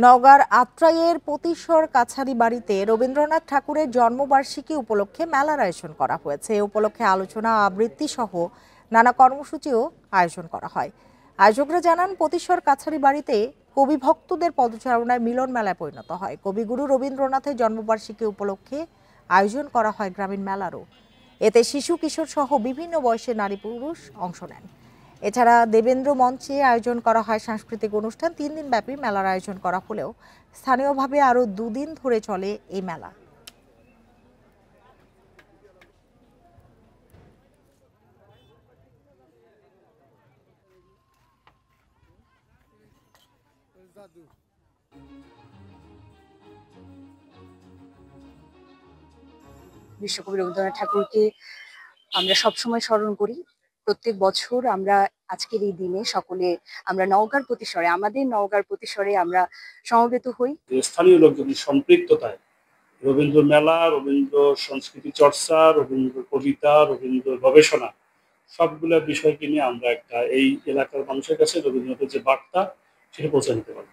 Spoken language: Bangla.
নওগাঁর আত্রাইয়ের পতিশ্বর কাছারি বাড়িতে রবীন্দ্রনাথ ঠাকুরের জন্মবার্ষিকী উপলক্ষে মেলার আয়োজন করা হয়েছে। এ উপলক্ষে আলোচনা, আবৃত্তি সহ নানা কর্মসূচিও আয়োজন করা হয়। আয়োজকরা জানান, পতিশ্বর কাছারি বাড়িতে কবি ভক্তদের পদচারণায় মিলন মেলায় পরিণত হয়। কবিগুরু রবীন্দ্রনাথের জন্মবার্ষিকী উপলক্ষে আয়োজন করা হয় গ্রামীণ মেলারও। এতে শিশু, কিশোর সহ বিভিন্ন বয়সের নারী পুরুষ অংশ নেন। এছাড়া দেবেন্দ্র মঞ্চে আয়োজন করা হয় সাংস্কৃতিক অনুষ্ঠান। 3 দিন ব্যাপী মেলার আয়োজন করা হলেও স্থানীয়ভাবে আরো 2 দিন ধরে চলে এই মেলা। বিশ্বকবি রবীন্দ্রনাথ ঠাকুরকে আমরা সবসময় স্মরণ করি। প্রত্যেক বছর আমরা আজকের এই দিনে সকলে আমরা আমাদের নওগাঁর প্রতিসরে আমরা সমবেত হই। স্থানীয় লোকজনের সম্পৃক্ততায় রবীন্দ্র মেলা, রবীন্দ্র সংস্কৃতি চর্চা, রবীন্দ্র কবিতা, রবীন্দ্র গবেষণা সবগুলা বিষয়কে নিয়ে আমরা এই এলাকার মানুষের কাছে রবীন্দ্রনাথের যে বার্তা সেটা পৌঁছে দিতে পারি।